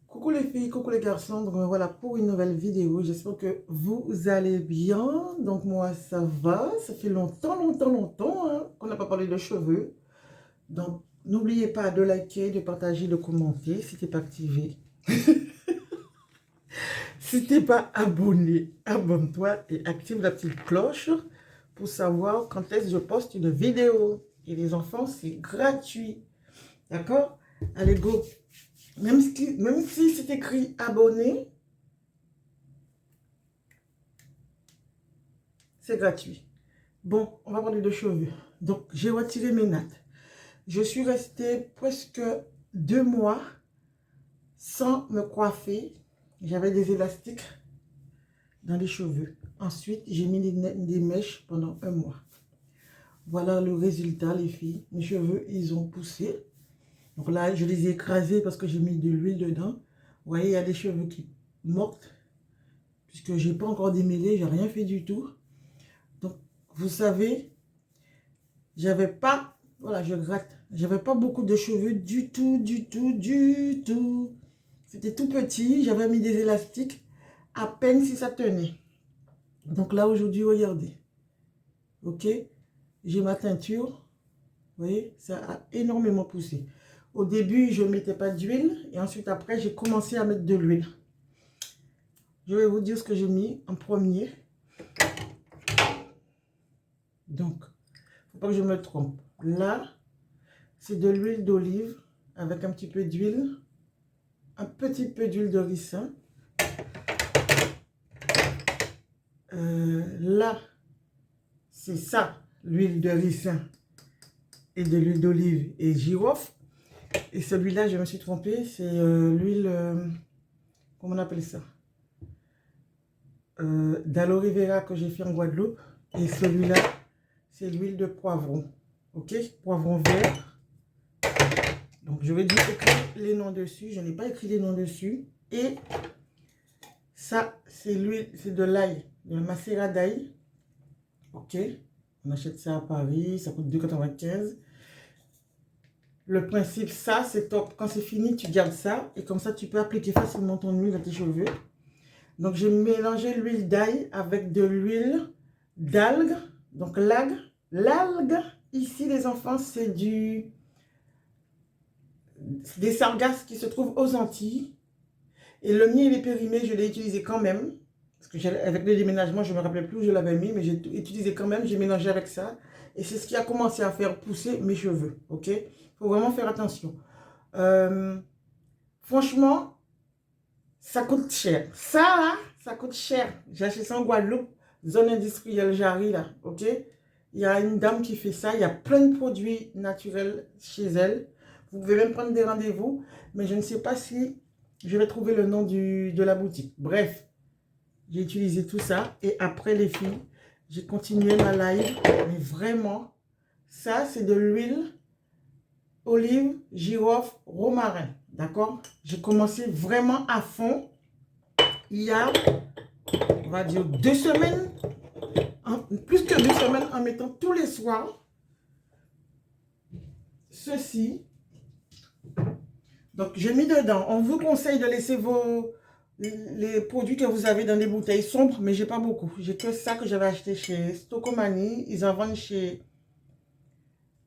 Coucou les filles, coucou les garçons, donc voilà pour une nouvelle vidéo, j'espère que vous allez bien, donc moi ça va, ça fait longtemps hein, qu'on n'a pas parlé de cheveux, donc n'oubliez pas de liker, de partager, de commenter si t'es pas activé, si t'es pas abonné, abonne-toi et active la petite cloche pour savoir quand est-ce que je poste une vidéo, et les enfants c'est gratuit, d'accord? Allez go, même si c'est écrit abonné, c'est gratuit. Bon, on va parler de cheveux. Donc, j'ai retiré mes nattes. Je suis restée presque 2 mois sans me coiffer. J'avais des élastiques dans les cheveux. Ensuite, j'ai mis des mèches pendant 1 mois. Voilà le résultat, les filles. Mes cheveux, ils ont poussé. Donc là, je les ai écrasés parce que j'ai mis de l'huile dedans. Vous voyez, il y a des cheveux qui mortent. Puisque je n'ai pas encore démêlé, j'ai rien fait du tout. Donc, vous savez, j'avais pas, voilà, je gratte. J'avais pas beaucoup de cheveux du tout. C'était tout petit. J'avais mis des élastiques. À peine si ça tenait. Donc là, aujourd'hui, regardez. Ok? J'ai ma teinture. Vous voyez? Ça a énormément poussé. Au début, je ne mettais pas d'huile. Et ensuite, après, j'ai commencé à mettre de l'huile. Je vais vous dire ce que j'ai mis en premier. Donc, faut pas que je me trompe. Là, c'est de l'huile d'olive avec un petit peu d'huile. Un petit peu d'huile de ricin. Là, c'est ça, l'huile de ricin et de l'huile d'olive et girofle. Et celui-là, je me suis trompée, c'est l'huile, comment on appelle ça, d'aloe vera que j'ai fait en Guadeloupe. Et celui-là, c'est l'huile de poivron. Ok, poivron vert. Donc, je vais dire écrire les noms dessus. Je n'ai pas écrit les noms dessus. Et ça, c'est l'huile, c'est de l'ail, de macérat d'ail. Ok, on achète ça à Paris, ça coûte 2,95 €. Le principe, ça, c'est top. Quand c'est fini, tu gardes ça. Et comme ça, tu peux appliquer facilement ton huile à tes cheveux. Donc, j'ai mélangé l'huile d'ail avec de l'huile d'algue. Donc, l'algue, ici, les enfants, c'est des sargasses qui se trouvent aux Antilles. Et le mien, il est périmé, je l'ai utilisé quand même. Parce que avec le déménagement, je ne me rappelais plus où je l'avais mis, mais j'ai utilisé quand même, j'ai mélangé avec ça. Et c'est ce qui a commencé à faire pousser mes cheveux, ok? Il faut vraiment faire attention. Franchement, ça coûte cher. Ça, là, ça coûte cher. J'ai acheté ça en Guadeloupe, zone industrielle Jarry, là, ok? Il y a une dame qui fait ça. Il y a plein de produits naturels chez elle. Vous pouvez même prendre des rendez-vous, mais je ne sais pas si je vais trouver le nom de la boutique. Bref, j'ai utilisé tout ça. Et après, les filles, j'ai continué ma live. Mais vraiment, ça, c'est de l'huile olive, girofle, romarin. D'accord? J'ai commencé vraiment à fond. Il y a, on va dire, 2 semaines. Plus que 2 semaines en mettant tous les soirs ceci. Donc, j'ai mis dedans. On vous conseille de laisser les produits que vous avez dans des bouteilles sombres, mais j'ai pas beaucoup. J'ai que ça que j'avais acheté chez Stocomanie. Ils en vendent chez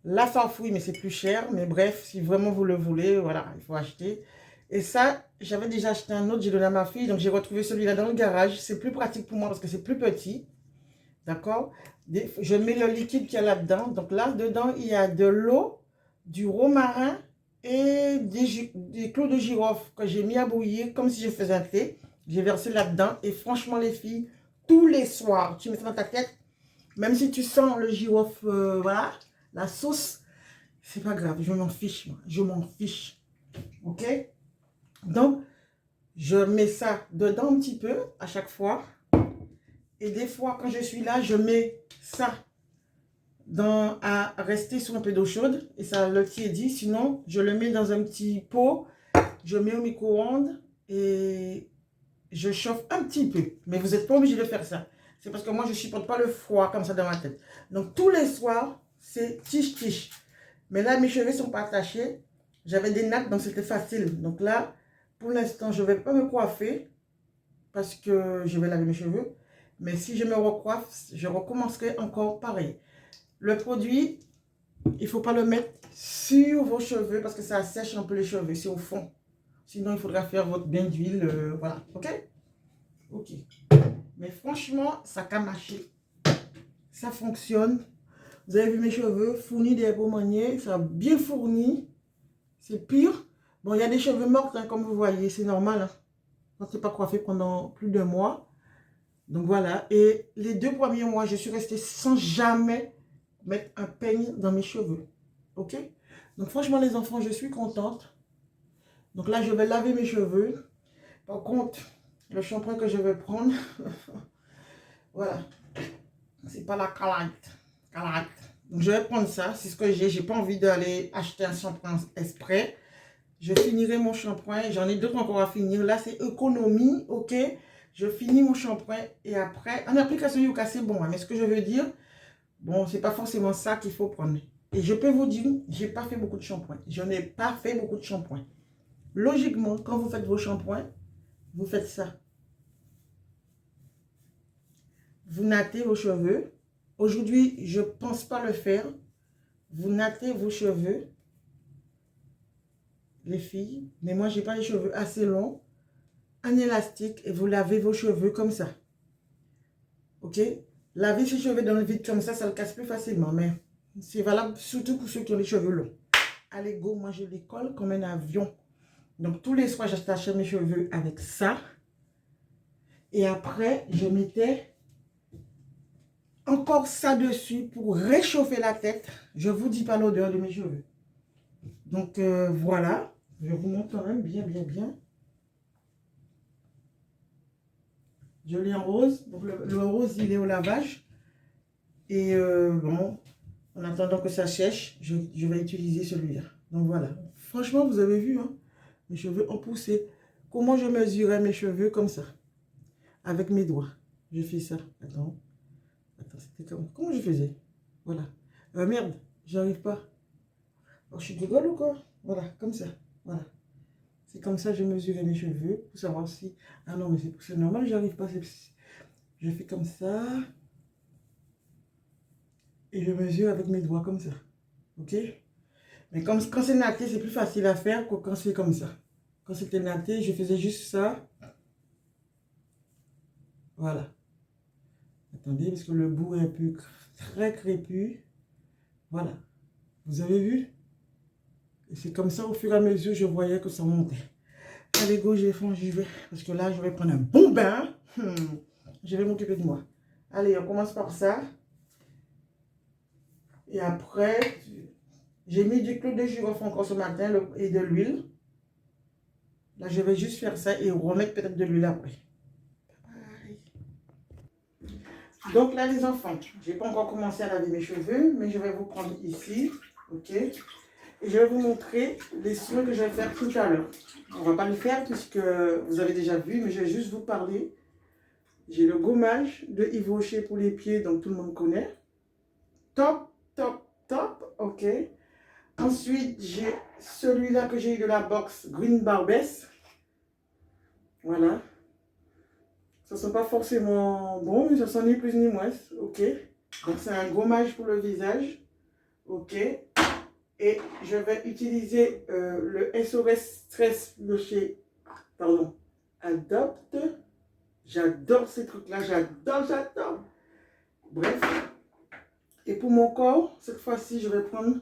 La Farfouille, mais c'est plus cher. Mais bref, si vraiment vous le voulez, voilà, il faut acheter. Et ça, j'avais déjà acheté un autre, j'ai donné à ma fille. Donc, j'ai retrouvé celui-là dans le garage. C'est plus pratique pour moi parce que c'est plus petit. D'accord? Je mets le liquide qu'il y a là-dedans. Donc là, dedans, il y a de l'eau, du romarin et des clous de girofle que j'ai mis à bouillir comme si je faisais un thé. J'ai versé là-dedans. Et franchement, les filles, tous les soirs, tu mets ça dans ta tête. Même si tu sens le girofle, voilà, la sauce, c'est pas grave. Je m'en fiche, moi. Je m'en fiche. Ok? Donc, je mets ça dedans un petit peu à chaque fois. Et des fois, quand je suis là, je mets ça à rester sur un peu d'eau chaude. Et ça le tiédit. Sinon, je le mets dans un petit pot. Je mets au micro-ondes. Et je chauffe un petit peu. Mais vous n'êtes pas obligé de faire ça. C'est parce que moi, je ne supporte pas le froid comme ça dans ma tête. Donc, tous les soirs, c'est tige-tige. Mais là, mes cheveux ne sont pas attachés. J'avais des nattes, donc c'était facile. Donc là, Pour l'instant, je ne vais pas me coiffer parce que je vais laver mes cheveux. Mais si je me recoiffe, je recommencerai encore pareil. Le produit, il ne faut pas le mettre sur vos cheveux parce que ça sèche un peu les cheveux, c'est au fond. Sinon, il faudra faire votre bain d'huile, voilà, ok? Ok. Mais franchement, ça a marché. Ça fonctionne. Vous avez vu mes cheveux, fournis des beaux maniers, ça a bien fourni. C'est pire. Bon, il y a des cheveux morts, hein, comme vous voyez, c'est normal. Hein, quand c'est pas coiffé pendant plus de mois. Donc voilà. Et les 2 premiers mois, je suis restée sans jamais mettre un peigne dans mes cheveux. Ok? Donc franchement, les enfants, je suis contente. Donc là, je vais laver mes cheveux. Par contre, le shampoing que je vais prendre, voilà, c'est pas la Calite. Donc je vais prendre ça, c'est ce que j'ai. J'ai pas envie d'aller acheter un shampoing exprès. Je finirai mon shampoing. J'en ai d'autres encore à finir. Là, c'est économie, ok? Je finis mon shampoing et après, en application Yuka, c'est bon. Hein, mais ce que je veux dire, bon, c'est pas forcément ça qu'il faut prendre. Et je peux vous dire, j'ai pas fait beaucoup de shampoing. Je n'ai pas fait beaucoup de shampoing. Logiquement, quand vous faites vos shampoings, vous faites ça. Vous nattez vos cheveux. Aujourd'hui, je ne pense pas le faire. Vous nattez vos cheveux, les filles. Mais moi, j'ai pas les cheveux assez longs. Un élastique et vous lavez vos cheveux comme ça. Ok? Laver ses cheveux dans le vide comme ça le casse plus facilement. Mais c'est valable surtout pour ceux qui ont les cheveux longs. Allez, go, moi je les colle comme un avion. Donc tous les soirs, j'attache mes cheveux avec ça. Et après, je mettais encore ça dessus pour réchauffer la tête. Je ne vous dis pas l'odeur de mes cheveux. Donc voilà. Je vous montre quand même bien. Je l'ai en rose. Donc le rose, il est au lavage. Et bon, en attendant que ça sèche, je vais utiliser celui-là. Donc voilà. Franchement, vous avez vu, hein, mes cheveux ont poussé. Comment je mesurais mes cheveux comme ça? Avec mes doigts. Je fais ça. Attends, c'était comment je faisais? Voilà. Merde, j'arrive pas. Oh, je suis dégueule ou quoi? Voilà, comme ça. Voilà. C'est comme ça que je mesurais mes cheveux pour savoir si... Ah non, mais c'est normal, j'arrive pas. Je fais comme ça. Et je mesure avec mes doigts comme ça. Ok? Mais comme, quand c'est natté, c'est plus facile à faire que quand c'est comme ça. Quand c'était natté, je faisais juste ça. Voilà. Attendez, parce que le bout est un peu très crépu. Voilà. Vous avez vu? Et c'est comme ça, au fur et à mesure, je voyais que ça montait. Allez, go, j'ai faim, j'y vais. Parce que là, je vais prendre un bon bain. Je vais m'occuper de moi. Allez, on commence par ça. Et après, j'ai mis du clou de girofle encore ce matin et de l'huile. Là, je vais juste faire ça et remettre peut-être de l'huile après. Donc là, les enfants, je n'ai pas encore commencé à laver mes cheveux, mais je vais vous prendre ici. Ok? Et je vais vous montrer les soins que je vais faire tout à l'heure. On ne va pas le faire puisque vous avez déjà vu, mais je vais juste vous parler. J'ai le gommage de Yves Rocher pour les pieds, donc tout le monde connaît. Top. Ok. Ensuite, j'ai celui-là que j'ai eu de la box Green Barbès. Voilà. Ça ne sent pas forcément bon, mais ça sent ni plus ni moins. Ok. Donc, c'est un gommage pour le visage. Ok. Et je vais utiliser le SOS Stress de chez, pardon, Adopt. J'adore ces trucs-là. J'adore. Bref. Et pour mon corps, cette fois-ci, je vais prendre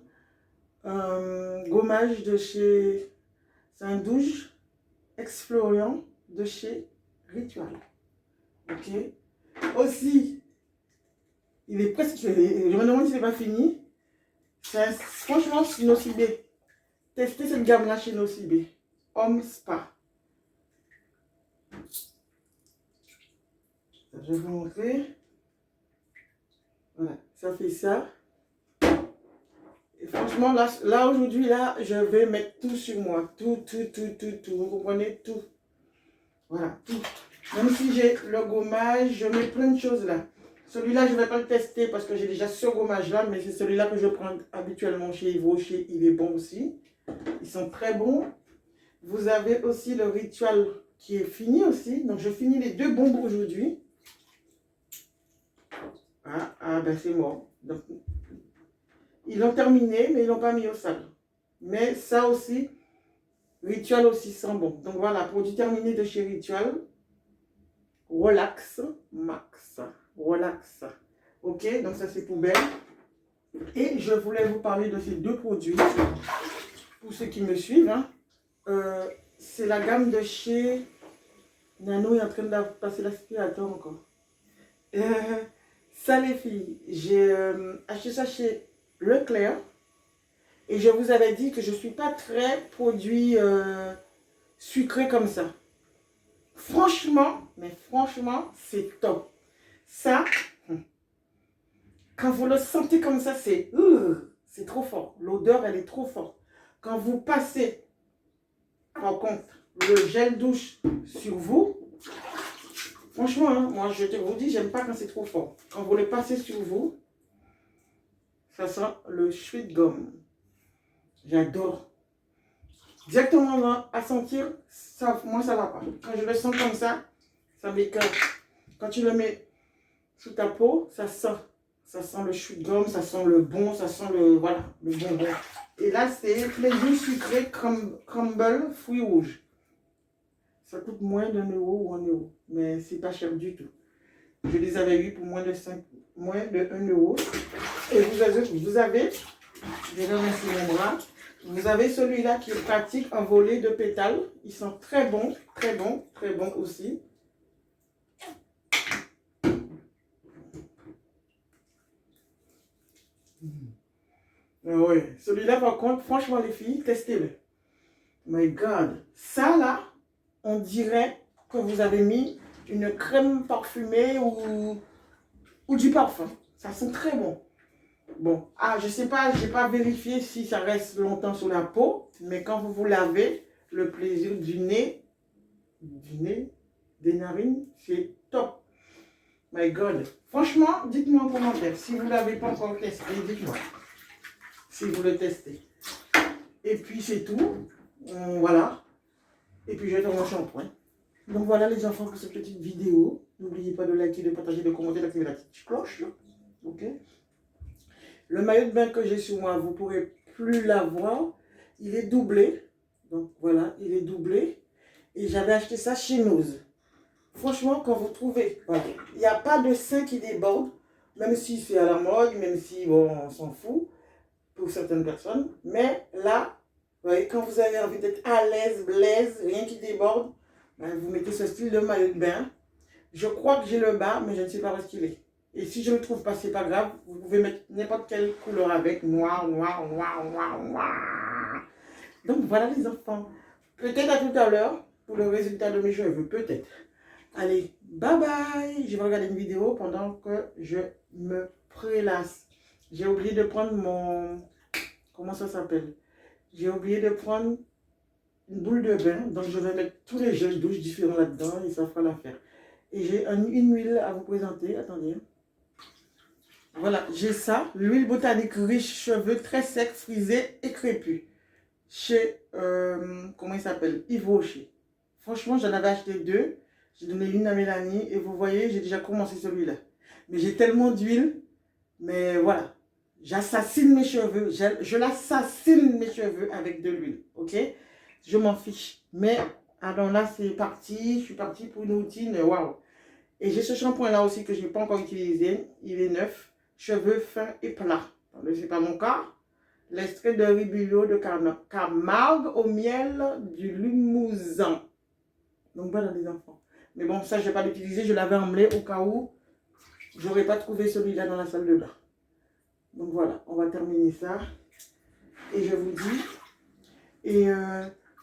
un gommage de chez Saint-Douge, Exfoliant de chez Ritual. Ok. Aussi, il est presque, je me demande si c'est pas fini. Franchement, chez Nocibé. Testez cette gamme-là chez Nocibé. Homme Spa. Je vais vous montrer. Voilà, ça fait ça. Et franchement, là aujourd'hui, là, je vais mettre tout sur moi. Tout. Vous comprenez? Tout. Voilà, tout. Même si j'ai le gommage, je mets plein de choses là. Celui-là, je ne vais pas le tester parce que j'ai déjà ce gommage-là, mais c'est celui-là que je prends habituellement chez Yves Rocher. Il est bon aussi. Ils sont très bons. Vous avez aussi le rituel qui est fini aussi. Donc, je finis les 2 bombes aujourd'hui. Ben c'est mort. Donc, ils l'ont terminé, mais ils l'ont pas mis au sable. Mais ça aussi, Ritual aussi sent bon. Donc voilà, produit terminé de chez Ritual. Relax Max. Relax. Ok, donc ça c'est poubelle. Et je voulais vous parler de ces 2 produits. Pour ceux qui me suivent, hein. C'est la gamme de chez... Nano est en train de passer l'aspirateur encore. Ça les filles, j'ai acheté ça chez Leclerc. Et je vous avais dit que je ne suis pas très produit sucré comme ça. Franchement, mais franchement, c'est top. Ça, quand vous le sentez comme ça, c'est trop fort. L'odeur, elle est trop forte. Quand vous passez, par contre, le gel douche sur vous, franchement, hein, moi, je vous dis, j'aime pas quand c'est trop fort. Quand vous le passez sur vous, ça sent le chewing gum. J'adore. Directement là, à sentir, ça, moi ça va pas. Quand je le sens comme ça m'écoeure. Quand tu le mets sous ta peau, ça sent le chewing-gum, ça sent le bon, ça sent le, voilà, le bonbon. Et là, c'est les goûts sucrés crumble fruits rouges. Ça coûte moins d'1 € ou 1 €, mais c'est pas cher du tout. Je les avais eu pour moins de 1 €. Et vous avez, je vais remercier mon bras. Vous avez celui-là qui est pratique, un volet de pétales. Ils sont très bons, très bons, très bons aussi. Oui, celui-là par contre, franchement les filles, testez-le. My God, ça là, on dirait que vous avez mis une crème parfumée ou du parfum. Ça sent très bon. Bon, je sais pas, j'ai pas vérifié si ça reste longtemps sur la peau, mais quand vous vous lavez, le plaisir du nez, des narines, c'est top. My God. Franchement, dites-moi en commentaire. Si vous ne l'avez pas encore testé, dites-moi. Si vous le testez. Et puis c'est tout. Voilà. Et puis je vais dans mon shampoing. Donc voilà les enfants pour cette petite vidéo. N'oubliez pas de liker, de partager, de commenter, d'activer la petite cloche. Ok. Le maillot de bain que j'ai sur moi, vous ne pourrez plus l'avoir. Il est doublé. Donc voilà, il est doublé. Et j'avais acheté ça chez Nose. Franchement, quand vous trouvez, voilà, il n'y a pas de sein qui déborde, même si c'est à la mode, même si, bon, on s'en fout pour certaines personnes. Mais là, vous voyez, quand vous avez envie d'être à l'aise, blaise, rien qui déborde, ben, vous mettez ce style de maillot de bain. Je crois que j'ai le bas, mais je ne sais pas où est-ce qu'il est. Et si je ne le trouve pas, c'est pas grave. Vous pouvez mettre n'importe quelle couleur avec, noir, noir, noir, noir, noir. Donc voilà les enfants. Peut-être à tout à l'heure pour le résultat de mes cheveux, peut-être. Allez, bye bye. Je vais regarder une vidéo pendant que je me prélasse. J'ai oublié de prendre mon... Comment ça s'appelle? J'ai oublié de prendre une boule de bain. Donc je vais mettre tous les gels douche différents là-dedans et ça fera l'affaire. Et j'ai une huile à vous présenter. Attendez. Voilà, j'ai ça. L'huile botanique riche, cheveux très secs, frisés et crépus. Chez, comment il s'appelle? Yves Rocher. Franchement, j'en avais acheté 2. J'ai donné une à Mélanie et vous voyez, j'ai déjà commencé celui-là. Mais j'ai tellement d'huile, mais voilà. J'assassine mes cheveux. Je l'assassine mes cheveux avec de l'huile, ok? Je m'en fiche. Mais, alors là, c'est parti. Je suis partie pour une routine, waouh. Et j'ai ce shampoing-là aussi que je n'ai pas encore utilisé. Il est neuf. Cheveux fins et plats. Ce n'est pas mon cas. L'extrait de Ribulot de Camargue au miel du Limousin. Donc voilà les enfants. Mais bon, ça, je ne vais pas l'utiliser. Je l'avais emmelé au cas où je n'aurais pas trouvé celui-là dans la salle de bain. Donc voilà, on va terminer ça. Et je vous dis. Et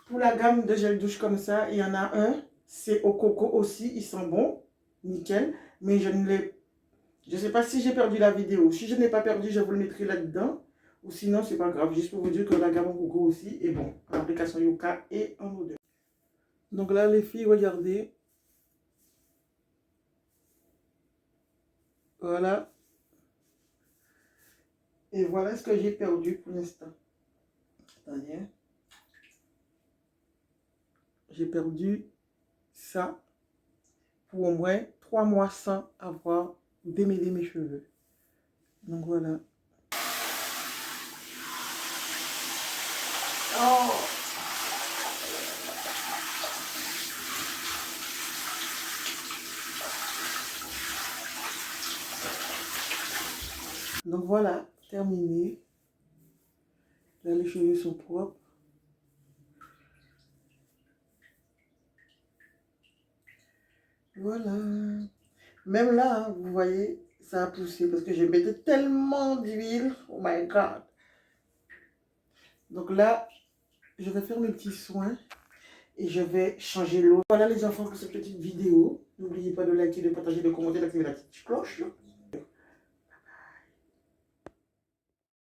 pour la gamme de gel douche comme ça, il y en a un. C'est au coco aussi. Il sent bon. Nickel. Mais je ne l'ai... Je ne sais pas si j'ai perdu la vidéo. Si je n'ai pas perdu, je vous le mettrai là-dedans. Ou sinon, c'est pas grave. Juste pour vous dire que la gamme au coco aussi est bon. En application Yuka et en odeur. Donc là, les filles, regardez. Voilà. Et voilà ce que j'ai perdu pour l'instant. Attendez. j'ai perdu ça pour au moins 3 mois sans avoir démêlé mes cheveux. Donc voilà. Oh. Donc voilà, terminé. Là, les cheveux sont propres. Voilà. Même là, hein, vous voyez, ça a poussé parce que j'ai mis tellement d'huile. Oh my God. Donc là, je vais faire mes petits soins et je vais changer l'eau. Voilà les enfants pour cette petite vidéo. N'oubliez pas de liker, de partager, de commenter, d'activer la petite cloche.